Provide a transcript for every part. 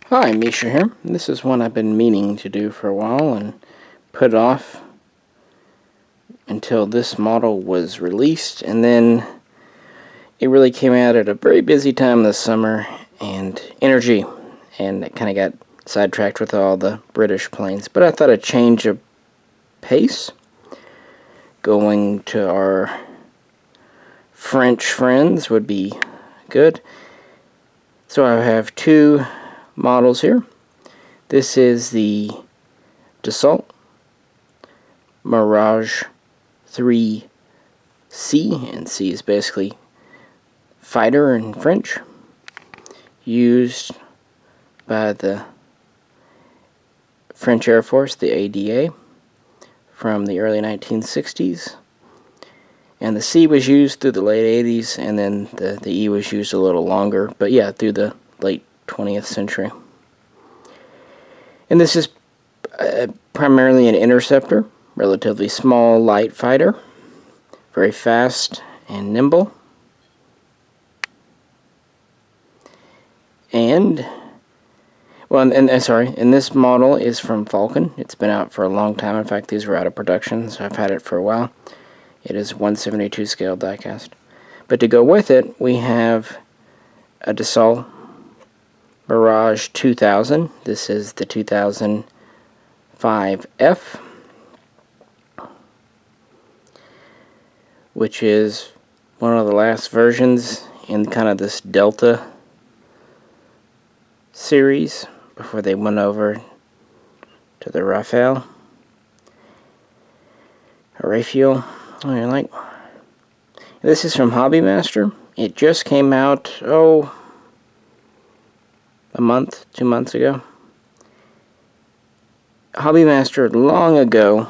Hi, Misha here. This is one I've been meaning to do for a while and put off until this model was released, and then it really came out at a very busy time this summer and energy, and it kind of got sidetracked with all the British planes. But I thought a change of pace, going to our French friends, would be good. So I have two models here. This is the Dassault Mirage III C, and C is basically fighter in French, used by the French Air Force, the ADA, from the early 1960s. And the C was used through the late 80s, and then the E was used a little longer, but yeah, through the late 20th century. And this is primarily an interceptor, relatively small, light fighter, very fast and nimble. And, well, and this model is from Falcon. It's been out for a long time. In fact, these were out of production, so I've had it for a while. It is 1/72 scale diecast. But to go with it, we have a Dassault Mirage 2000. This is the 2005F, which is one of the last versions in kind of this Delta series before they went over to the Raphael. This is from Hobby Master. It just came out, a month, 2 months ago. Hobby Master long ago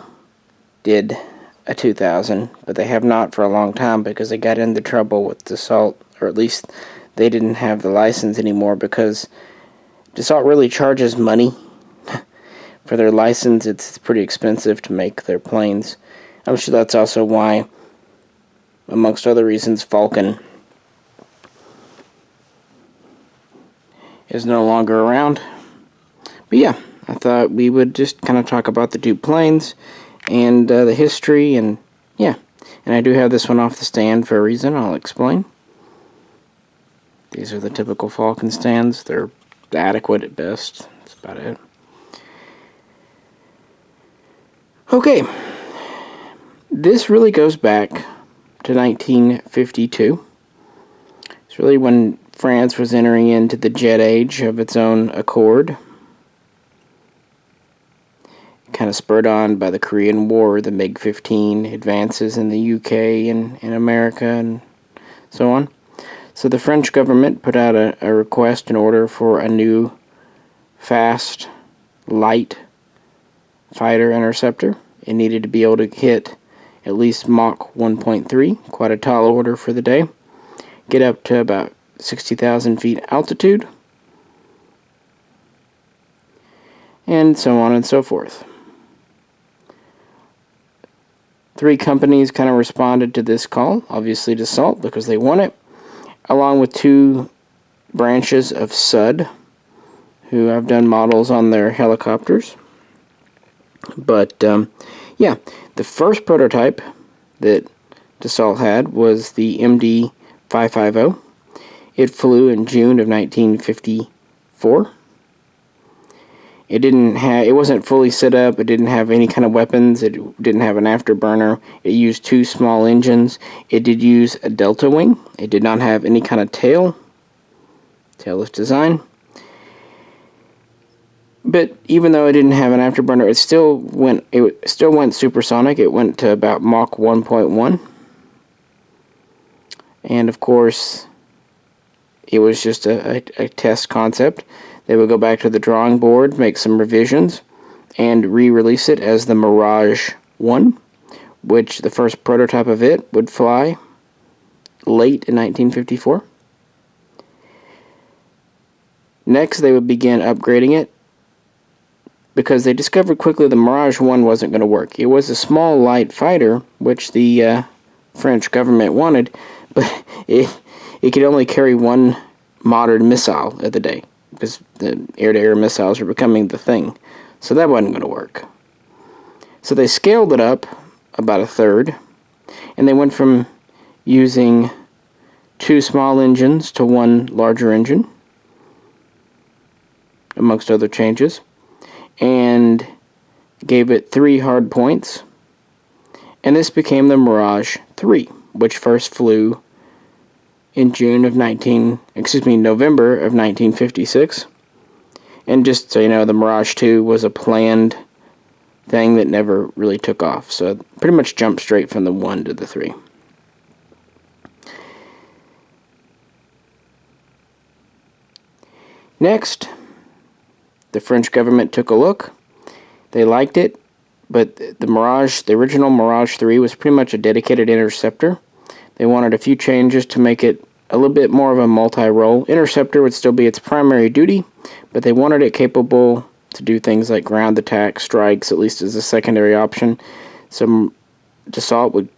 did a 2000, but they have not for a long time because they got into trouble with Dassault, or at least they didn't have the license anymore because Dassault really charges money for their license. It's pretty expensive to make their planes. I'm sure that's also why, amongst other reasons, Falcon is no longer around. But yeah, I thought we would just kind of talk about the two planes and the history, and yeah. And I do have this one off the stand for a reason. I'll explain. These are the typical Falcon stands. They're adequate at best. That's about it. Okay. This really goes back to 1952. It's really when France was entering into the jet age of its own accord. Kind of spurred on by the Korean War, the MiG-15 advances in the UK and in America and so on. So the French government put out a request in order for a new fast, light fighter interceptor. It needed to be able to hit at least Mach 1.3, quite a tall order for the day, get up to about 60,000 feet altitude, and so on and so forth. 3 companies kind of responded to this call, obviously Dassault because they won it, along with 2 branches of SUD, who have done models on their helicopters. But yeah, the first prototype that Dassault had was the MD-550. It flew in June of 1954. It wasn't fully set up. It didn't have any kind of weapons. It didn't have an afterburner. It used 2 small engines. It did use a delta wing. It did not have any kind of tailless design. But even though it didn't have an afterburner, it still went supersonic. It went to about Mach 1.1. And of course, it was just a test concept. They would go back to the drawing board, make some revisions, and re-release it as the Mirage I, which the first prototype of it would fly late in 1954. Next, they would begin upgrading it because they discovered quickly the Mirage 1 wasn't going to work. It was a small, light fighter, which the French government wanted, but it could only carry one modern missile of the day. because the air-to-air missiles were becoming the thing. So that wasn't going to work. So they scaled it up about a third, and they went from using 2 small engines to 1 larger engine, amongst other changes, and gave it 3 hard points, and this became the Mirage III, which first flew in November of 1956. And just so you know, the Mirage II was a planned thing that never really took off, so pretty much jumped straight from the 1 to the 3. Next, the French government took a look. They liked it, but the original Mirage III was pretty much a dedicated interceptor. They wanted a few changes to make it a little bit more of a multi-role. Interceptor would still be its primary duty, but they wanted it capable to do things like ground attack, strikes, at least as a secondary option. So Dassault would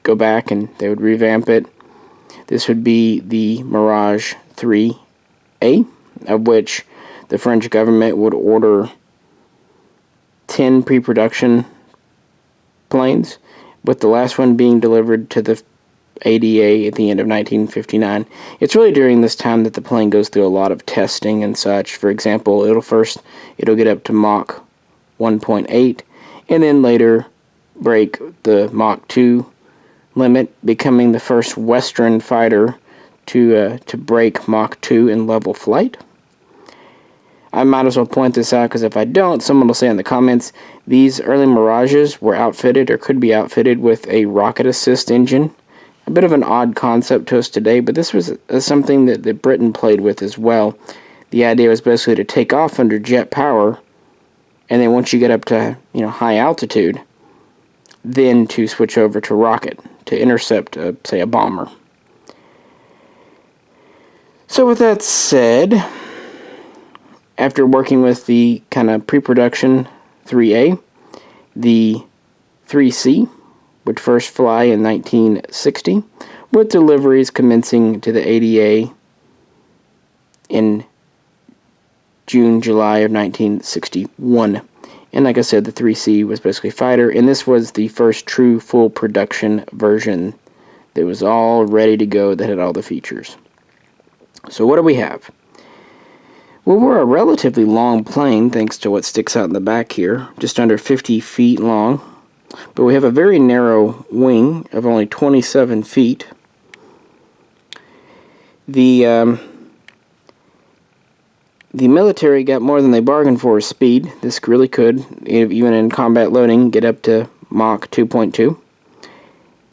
go back and they would revamp it. This would be the Mirage III-A, of which the French government would order 10 pre-production planes, with the last one being delivered to the ADA at the end of 1959. It's really during this time that the plane goes through a lot of testing and such. For example, it'll get up to Mach 1.8, and then later break the Mach 2 limit, becoming the first Western fighter to break Mach 2 in level flight. I might as well point this out, because if I don't, someone will say in the comments, these early Mirages were outfitted, or could be outfitted, with a rocket assist engine. A bit of an odd concept to us today, but this was something that Britain played with as well. The idea was basically to take off under jet power, and then once you get up to high altitude, then to switch over to rocket to intercept, say, a bomber. So with that said, after working with the kind of pre-production 3A, the 3C would first fly in 1960, with deliveries commencing to the ADA in June, July of 1961. And like I said, the 3C was basically fighter, and this was the first true full production version that was all ready to go, that had all the features. So what do we have? Well, we're a relatively long plane, thanks to what sticks out in the back here, just under 50 feet long. But we have a very narrow wing of only 27 feet. The military got more than they bargained for with speed. This really could, even in combat loading, get up to Mach 2.2.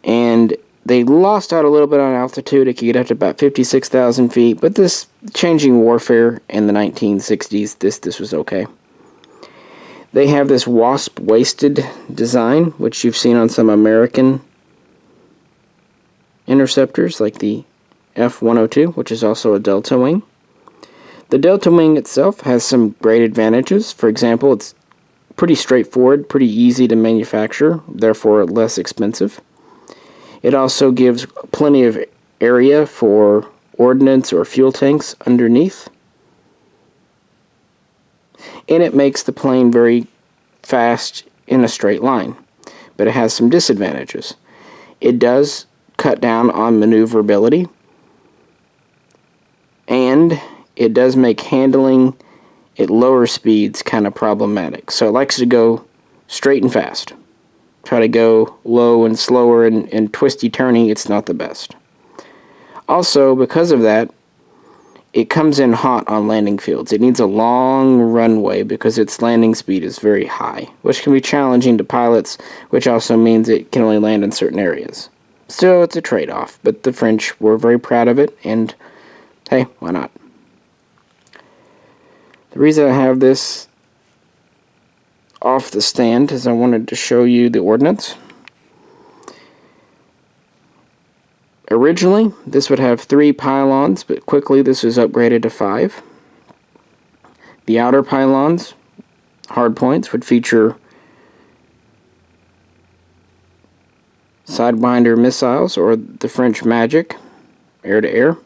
And they lost out a little bit on altitude. It could get up to about 56,000 feet. But this changing warfare in the 1960s, this was okay. They have this wasp-waisted design, which you've seen on some American interceptors, like the F-102, which is also a delta wing. The delta wing itself has some great advantages. For example, it's pretty straightforward, pretty easy to manufacture, therefore less expensive. It also gives plenty of area for ordnance or fuel tanks underneath. And it makes the plane very fast in a straight line. But it has some disadvantages. It does cut down on maneuverability, and it does make handling at lower speeds kind of problematic. So it likes to go straight and fast. Try to go low and slower and twisty-turny, it's not the best. Also, because of that, it comes in hot on landing fields. It needs a long runway because its landing speed is very high, which can be challenging to pilots, which also means it can only land in certain areas. Still, it's a trade-off, but the French were very proud of it, and hey, why not? The reason I have this off the stand is I wanted to show you the ordnance. Originally, this would have 3 pylons, but quickly this was upgraded to 5. The outer pylons, hardpoints, would feature Sidewinder missiles, or the French Magic, air-to-air.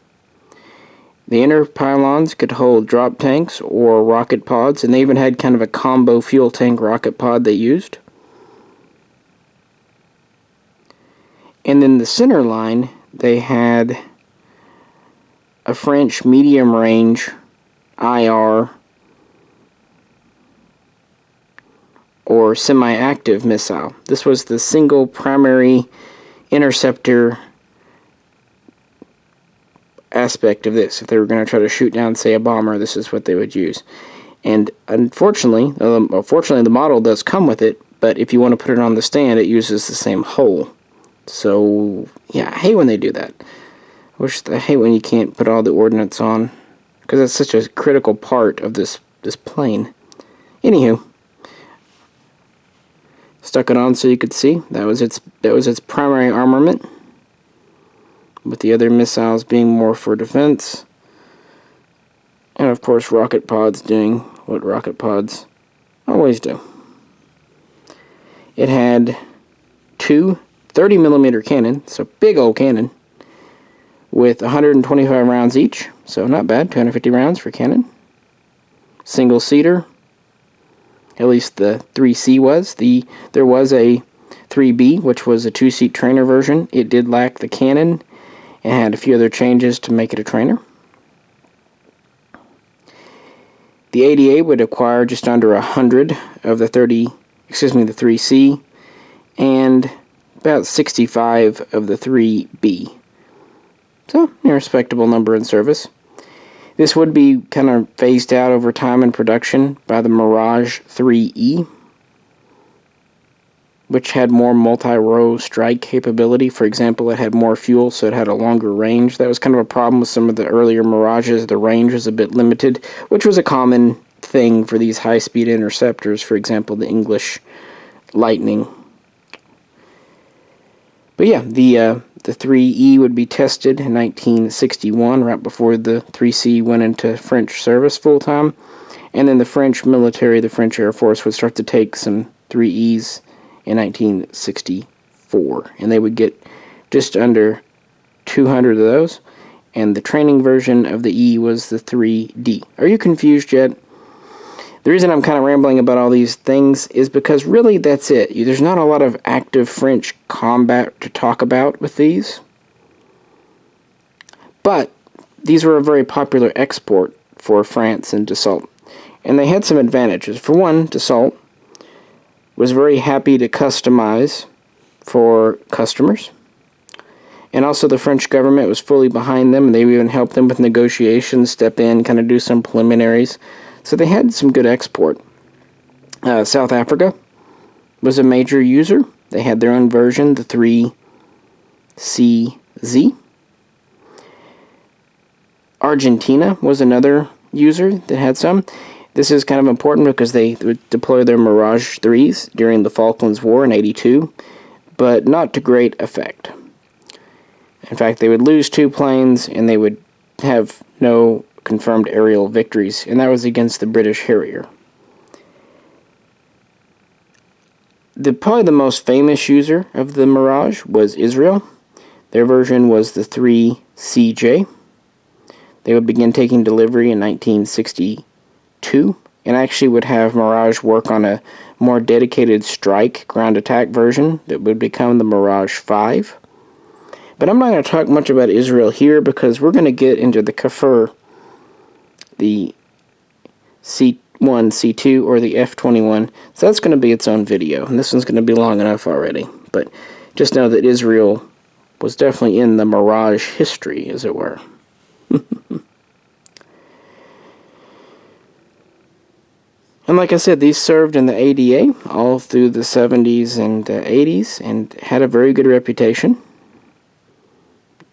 The inner pylons could hold drop tanks or rocket pods, and they even had kind of a combo fuel tank rocket pod they used. And then the center line, they had a French medium-range IR or semi-active missile. This was the single primary interceptor aspect of this. If they were going to try to shoot down, say, a bomber, this is what they would use. And unfortunately, fortunately, the model does come with it, but if you want to put it on the stand, it uses the same hull. So, yeah, I hate when they do that. I hate when you can't put all the ordnance on, because it's such a critical part of this plane. Anywho, stuck it on so you could see. That was its primary armament, with the other missiles being more for defense. And of course, rocket pods doing what rocket pods always do. It had two 30mm cannon, so big old cannon, with 125 rounds each, so not bad, 250 rounds for cannon. Single seater, at least the 3C was. There was a 3B, which was a two-seat trainer version. It did lack the cannon and had a few other changes to make it a trainer. The ADA would acquire just under 100 of the 3C, and about 65 of the 3B. So, a respectable number in service. This would be kind of phased out over time in production by the Mirage III-E, which had more multi-row strike capability. For example, it had more fuel, so it had a longer range. That was kind of a problem with some of the earlier Mirages. The range was a bit limited, which was a common thing for these high-speed interceptors. For example, the English Lightning. But yeah, the 3E would be tested in 1961, right before the 3C went into French service full-time. And then the French military, the French Air Force, would start to take some 3Es in 1964. And they would get just under 200 of those. And the training version of the E was the 3D. Are you confused yet? The reason I'm kind of rambling about all these things is because really that's it. There's not a lot of active French combat to talk about with these. But these were a very popular export for France and Dassault. And they had some advantages. For one, Dassault was very happy to customize for customers. And also the French government was fully behind them, and they even helped them with negotiations, step in, kind of do some preliminaries. So they had some good export. South Africa was a major user. They had their own version, the 3CZ. Argentina was another user that had some. This is kind of important because they would deploy their Mirage 3s during the Falklands War in '82, but not to great effect. In fact, they would lose 2 planes and they would have no confirmed aerial victories, and that was against the British Harrier. Probably the most famous user of the Mirage was Israel. Their version was the 3CJ. They would begin taking delivery in 1962, and actually would have Mirage work on a more dedicated strike ground attack version that would become the Mirage 5. But I'm not going to talk much about Israel here because we're going to get into the Kafir, the C1, C2, or the F-21. So that's going to be its own video, and this one's going to be long enough already. But just know that Israel was definitely in the Mirage history, as it were. And like I said, these served in the ADA all through the 70s and 80s and had a very good reputation.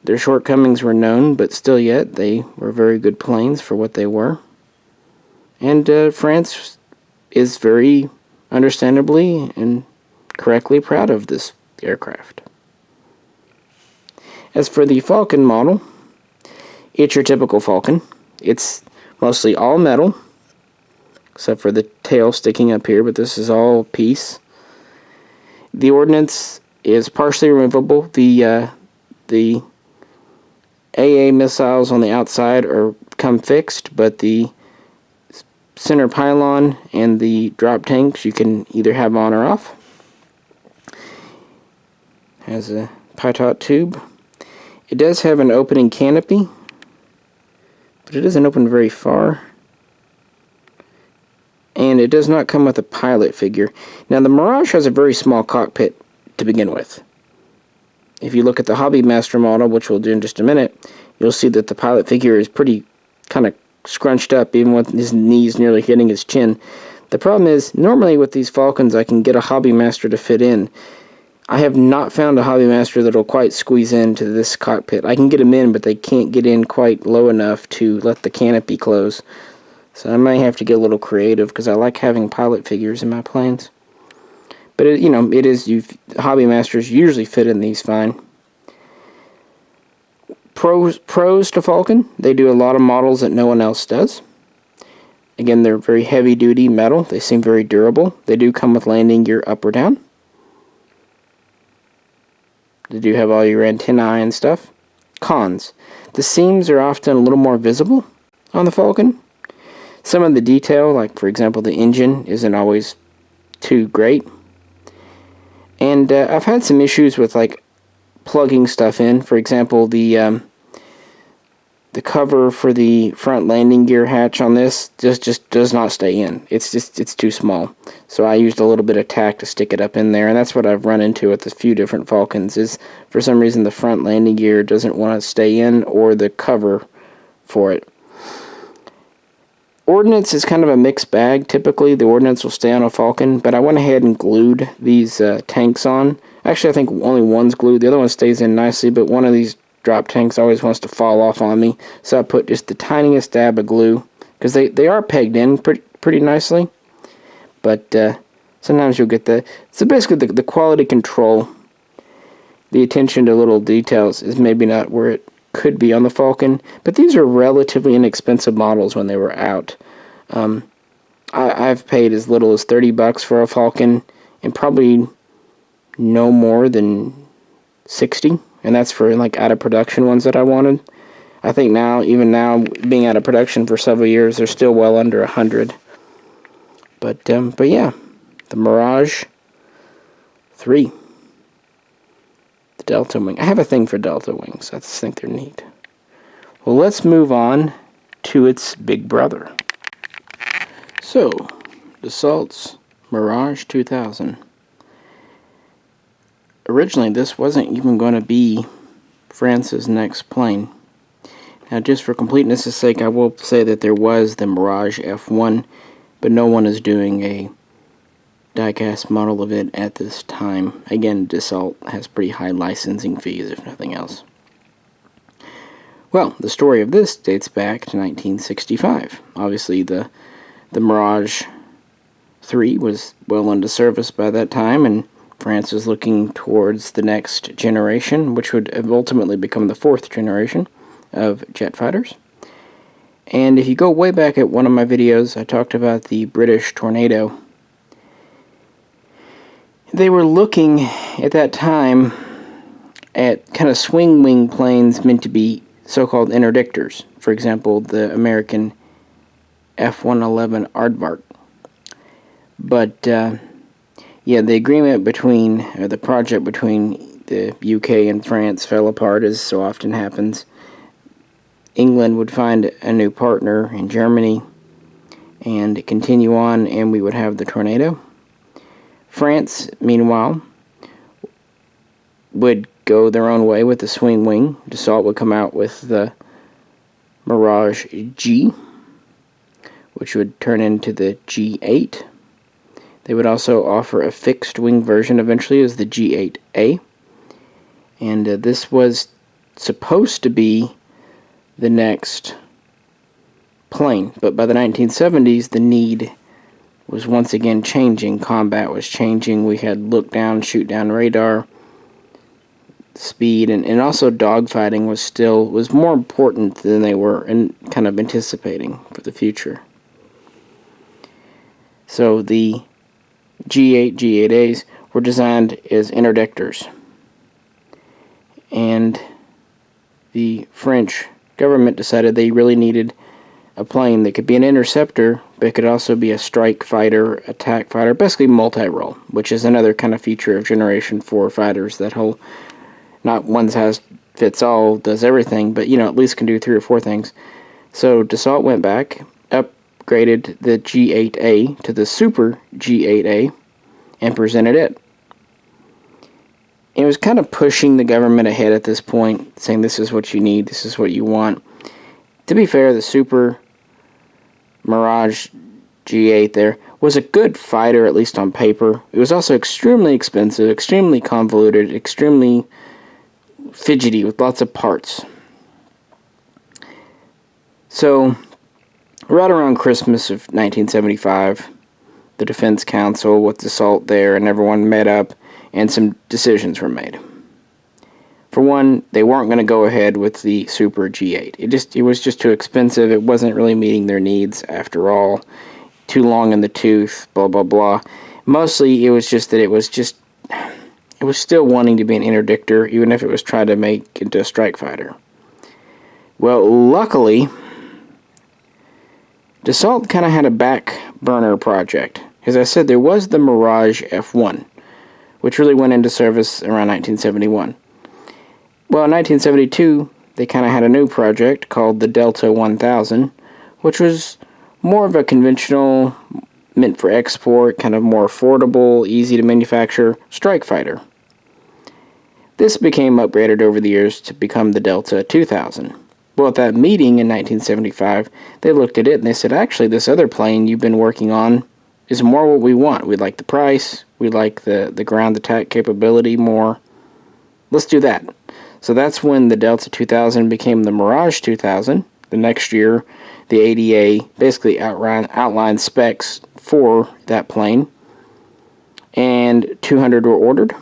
Their shortcomings were known, but still yet, they were very good planes for what they were. And France is very understandably and correctly proud of this aircraft. As for the Falcon model, it's your typical Falcon. It's mostly all metal, except for the tail sticking up here, but this is all piece. The ordnance is partially removable. The AA missiles on the outside are come fixed, but the center pylon and the drop tanks you can either have on or off. Has a pitot tube. It does have an opening canopy, but it doesn't open very far. And it does not come with a pilot figure. Now the Mirage has a very small cockpit to begin with. If you look at the Hobby Master model, which we'll do in just a minute, you'll see that the pilot figure is pretty kind of scrunched up, even with his knees nearly hitting his chin. The problem is, normally with these Falcons, I can get a Hobby Master to fit in. I have not found a Hobby Master that will quite squeeze into this cockpit. I can get them in, but they can't get in quite low enough to let the canopy close. So I might have to get a little creative, because I like having pilot figures in my planes. But Hobby Masters usually fit in these fine. Pros to Falcon, they do a lot of models that no one else does. Again, they're very heavy duty metal. They seem very durable. They do come with landing gear up or down. They do have all your antennae and stuff. Cons, the seams are often a little more visible on the Falcon. Some of the detail, like for example the engine, isn't always too great. And I've had some issues with like plugging stuff in. For example, the cover for the front landing gear hatch on this just does not stay in. It's too small. So I used a little bit of tack to stick it up in there, and that's what I've run into with a few different Falcons, is for some reason the front landing gear doesn't want to stay in, or the cover for it. Ordnance is kind of a mixed bag. Typically the ordnance will stay on a Falcon, but I went ahead and glued these tanks on. Actually, I think only one's glued. The other one stays in nicely, but one of these drop tanks always wants to fall off on me, so I put just the tiniest dab of glue, because they are pegged in pretty nicely, but sometimes you'll get so basically the quality control, the attention to little details is maybe not where it could be on the Falcon, but these are relatively inexpensive models when they were out. I've paid as little as $30 for a Falcon, and probably no more than 60, and that's for like out of production ones that I wanted. I think now, even now, being out of production for several years, they're still well under 100. But yeah, the Mirage III, the Delta Wing. I have a thing for Delta Wings. I just think they're neat. Well, let's move on to its big brother. So, Dassault's Mirage 2000. Originally, this wasn't even going to be France's next plane. Now, just for completeness' sake, I will say that there was the Mirage F1, but no one is doing a diecast model of it at this time. Again, Dassault has pretty high licensing fees, if nothing else. Well, the story of this dates back to 1965. Obviously, the Mirage III was well into service by that time, and France was looking towards the next generation, which would have ultimately become the fourth generation of jet fighters. And if you go way back at one of my videos, I talked about the British Tornado. They were looking at that time at kind of swing wing planes meant to be so-called interdictors. For example, the American F-111 Aardvark. But yeah, the agreement between, or the project between the UK and France fell apart, as so often happens. England would find a new partner in Germany and continue on, and we would have the Tornado. France, meanwhile, would go their own way with the swing wing. Dassault would come out with the Mirage G, which would turn into the G8. They would also offer a fixed wing version eventually as the G8A. And this was supposed to be the next plane. But by the 1970s, the need was once again changing. Combat was changing. We had look down, shoot down radar, speed, and also dogfighting was more important than they were kind of anticipating for the future. So the G8, G8As were designed as interdictors. And the French government decided they really needed a plane that could be an interceptor, but it could also be a strike fighter, attack fighter, basically multi-role, which is another kind of feature of Generation 4 fighters, that whole, not one size fits all, does everything, but, at least can do 3 or 4 things. So Dassault went back, upgraded the G8A to the Super G8A, and presented it. It was kind of pushing the government ahead at this point, saying this is what you need, this is what you want. To be fair, the Super Mirage G8 there was a good fighter, at least on paper. It was also extremely expensive, extremely convoluted, extremely fidgety with lots of parts. So, right around Christmas of 1975, the Defense Council with Dassault there and everyone met up, and some decisions were made. For one, they weren't going to go ahead with the Super G8. It was just too expensive. It wasn't really meeting their needs after all. Too long in the tooth, blah, blah, blah. Mostly, it was just that it was still wanting to be an interdictor, even if it was trying to make into a strike fighter. Well, luckily, Dassault kind of had a back burner project. As I said, there was the Mirage F1, which really went into service around 1971. Well, in 1972, they kind of had a new project called the Delta 1000, which was more of a conventional, meant for export, kind of more affordable, easy to manufacture strike fighter. This became upgraded over the years to become the Delta 2000. Well, at that meeting in 1975, they looked at it and they said, actually, this other plane you've been working on is more what we want. We like the price, we like the ground attack capability more. Let's do that. So that's when the Delta 2000 became the Mirage 2000. The next year, the ADA basically outlined specs for that plane, and 200 were ordered.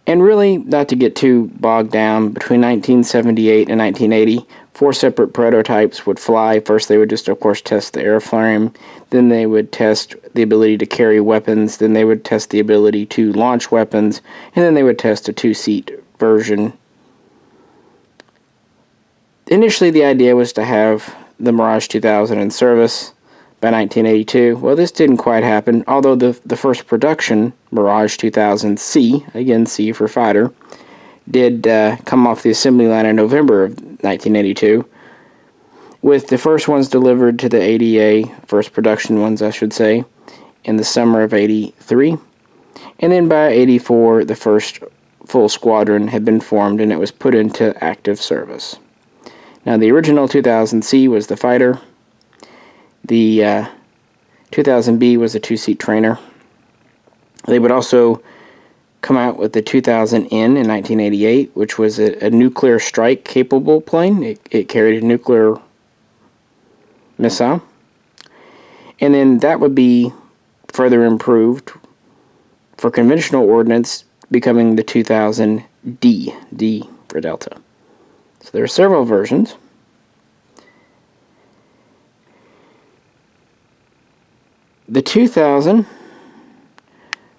And really, not to get too bogged down, between 1978 and 1980, 4 separate prototypes would fly. First, they would just, of course, test the airframe. Then they would test the ability to carry weapons. Then they would test the ability to launch weapons. And then they would test a 2-seat version. Initially, the idea was to have the Mirage 2000 in service by 1982. Well, this didn't quite happen, although the first production, Mirage 2000C, again C for fighter, did come off the assembly line in November of 1982, with the first ones delivered to the ADA, first production ones I should say, in the summer of 83, and then by 84 the first full squadron had been formed and it was put into active service. Now the original 2000C was the fighter, the 2000B was a 2-seat trainer. They would also come out with the 2000N in 1988, which was a nuclear strike capable plane. It carried a nuclear missile. And then that would be further improved for conventional ordnance, becoming the 2000D, D for Delta. So there are several versions. The 2000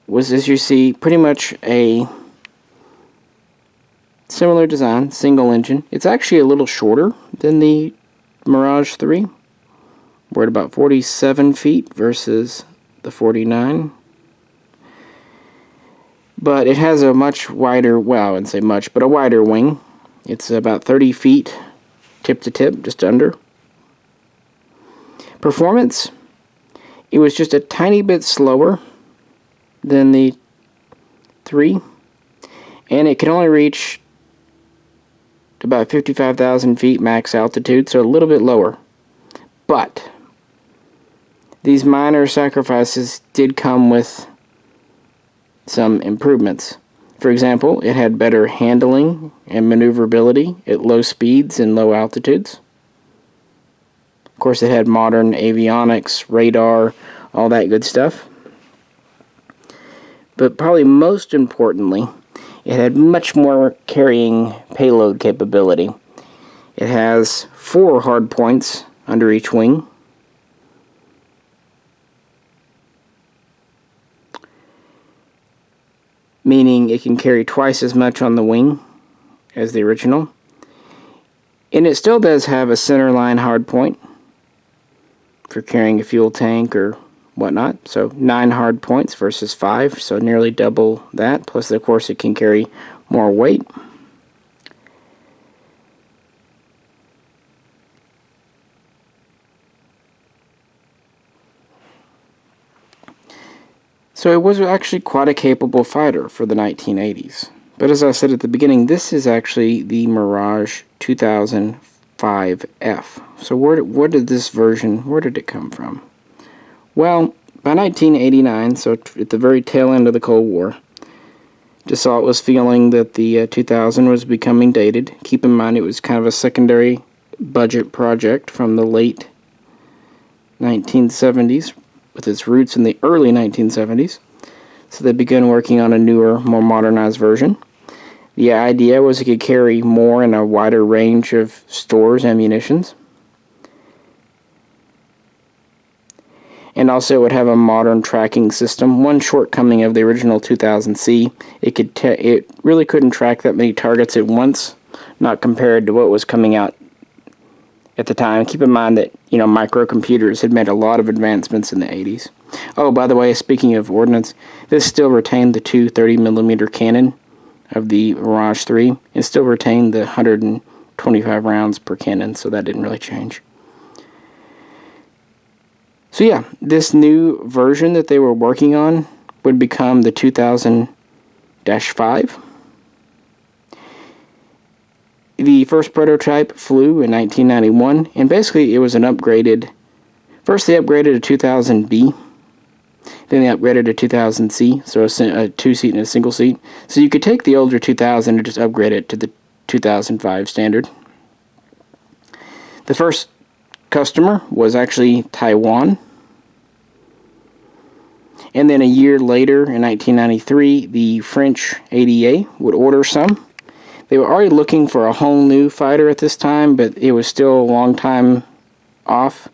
was, as you see, pretty much a similar design, single engine. It's actually a little shorter than the Mirage III. We're at about 47 feet versus the 49. But it has a much wider, well, I wouldn't say much, but a wider wing. It's about 30 feet tip to tip, just under. Performance, it was just a tiny bit slower than the 3, and it can only reach about 55,000 feet max altitude, so a little bit lower. But these minor sacrifices did come with some improvements. For example, it had better handling and maneuverability at low speeds and low altitudes. Of course, it had modern avionics, radar, all that good stuff. But probably most importantly, it had much more carrying payload capability. It has 4 hard points under each wing. Meaning it can carry twice as much on the wing as the original. And it still does have a centerline hardpoint for carrying a fuel tank or whatnot. So 9 hard points versus 5, so nearly double that. Plus, of course, it can carry more weight. So it was actually quite a capable fighter for the 1980s. But as I said at the beginning, this is actually the Mirage 2005F. So where did this version, where did it come from? Well, by 1989, so at the very tail end of the Cold War, Dassault was feeling that the 2000 was becoming dated. Keep in mind it was kind of a secondary budget project from the late 1970s, with its roots in the early 1970s. So they began working on a newer, more modernized version. The idea was it could carry more in a wider range of stores and munitions. And also it would have a modern tracking system. One shortcoming of the original 2000C, it really couldn't track that many targets at once, not compared to what was coming out at the time. Keep in mind that, microcomputers had made a lot of advancements in the 80s. Oh, by the way, speaking of ordnance, this still retained the 230mm cannon of the Mirage III, and still retained the 125 rounds per cannon, so that didn't really change. So yeah, this new version that they were working on would become the 2000-5. The first prototype flew in 1991, and basically it was an upgraded. First they upgraded a 2000B, then they upgraded a 2000C, so a 2-seat and a single seat. So you could take the older 2000 and just upgrade it to the 2005 standard. The first customer was actually Taiwan. And then a year later, in 1993, the French ADA would order some. They were already looking for a whole new fighter at this time, but it was still a long time off.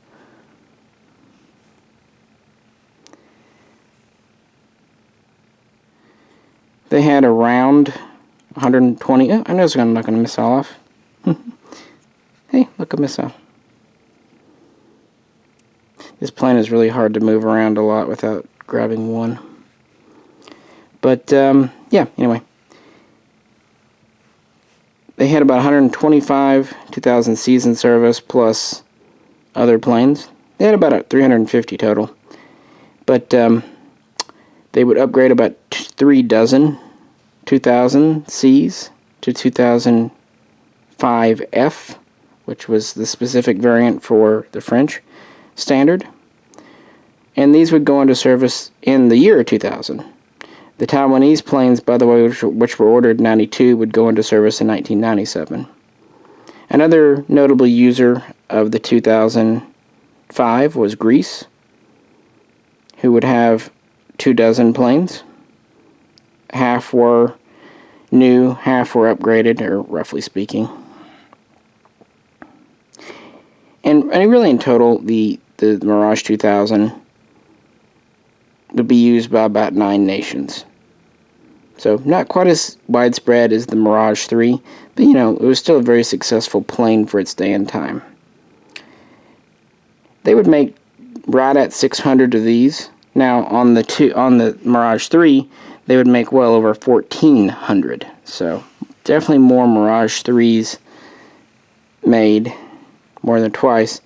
They had around 120. Oh, I know it's not going to missile off. Hey, look, a missile. This plane is really hard to move around a lot without grabbing one. But, yeah, anyway. They had about 125 2000 season service plus other planes. They had about 350 total. But they would upgrade about 3 dozen 2000Cs to 2005F, which was the specific variant for the French standard. And these would go into service in the year 2000. The Taiwanese planes, by the way, which were ordered in 92, would go into service in 1997. Another notable user of the 2005 was Greece, who would have 2 dozen planes. Half were new, half were upgraded, or roughly speaking. And really in total, the Mirage 2000 would be used by about 9 nations. So not quite as widespread as the Mirage III, but it was still a very successful plane for its day and time. They would make right at 600 of these. Now on the Mirage III, they would make well over 1,400. So definitely more Mirage IIIs made, more than twice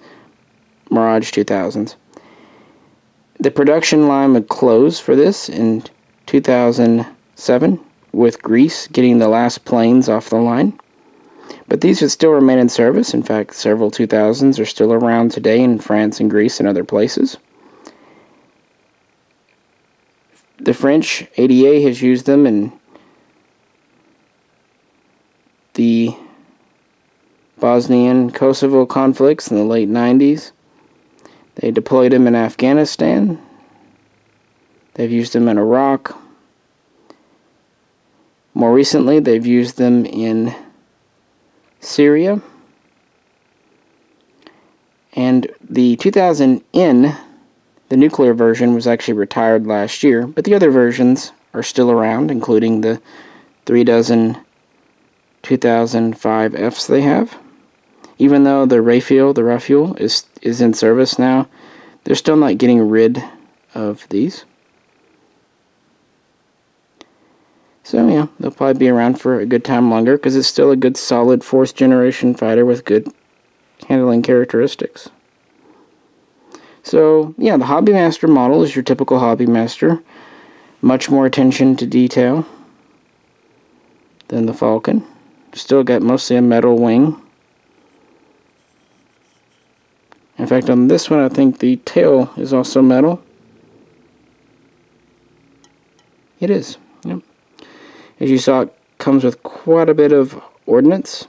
Mirage 2000s. The production line would close for this in 2007, with Greece getting the last planes off the line. But these would still remain in service. In fact, several 2000s are still around today in France and Greece and other places. The French ADA has used them in the Bosnian Kosovo conflicts in the late 90s. They deployed them in Afghanistan. They've used them in Iraq. More recently, they've used them in Syria. And the 2000N, the nuclear version, was actually retired last year, but the other versions are still around, including the 3 dozen 2005Fs they have. even though the Raphael is in service now, they're still not getting rid of these. So yeah, they'll probably be around for a good time longer because it's still a good solid 4th generation fighter with good handling characteristics. So yeah, the Hobbymaster model is your typical Hobbymaster. Much more attention to detail than the Falcon. Still got mostly a metal wing. In fact, on this one I think the tail is also metal. It is. Yep. As you saw, it comes with quite a bit of ordnance,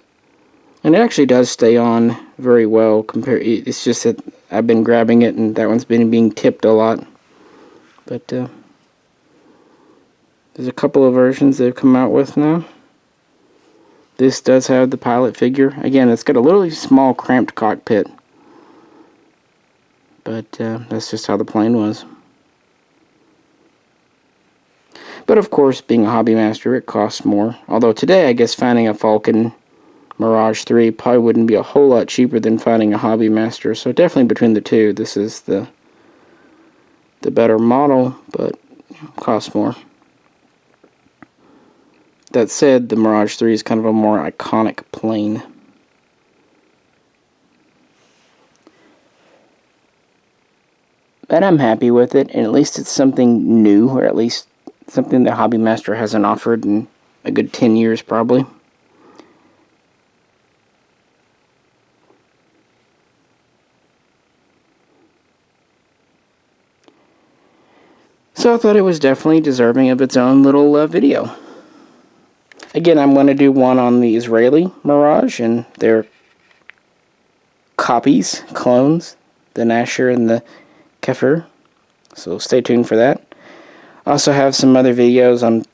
and it actually does stay on very well. It's just that I've been grabbing it, and that one's been being tipped a lot. But there's a couple of versions they've come out with now. This does have the pilot figure. Again, it's got a really small, cramped cockpit, but that's just how the plane was. But of course, being a Hobbymaster, it costs more. Although today, I guess finding a Falcon Mirage III probably wouldn't be a whole lot cheaper than finding a Hobbymaster. So definitely between the two, this is the better model, but costs more. That said, the Mirage III is kind of a more iconic plane. But I'm happy with it, and at least it's something new, or at least something that Hobbymaster hasn't offered in a good 10 years probably. So I thought it was definitely deserving of its own little video. Again, I'm going to do one on the Israeli Mirage and their copies, clones, the Nasher and the Kefir. So stay tuned for that. I also have some other videos on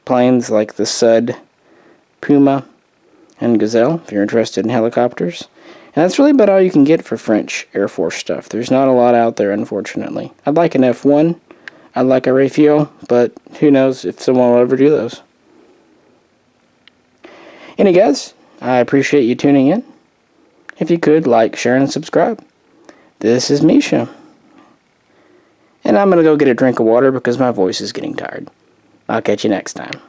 planes like the Sud, Puma, and Gazelle, if you're interested in helicopters. And that's really about all you can get for French Air Force stuff. There's not a lot out there, unfortunately. I'd like an F1, I'd like a Raphael, but who knows if someone will ever do those. Anyway guys, I appreciate you tuning in. If you could, like, share, and subscribe. This is Misha. And I'm going to go get a drink of water because my voice is getting tired. I'll catch you next time.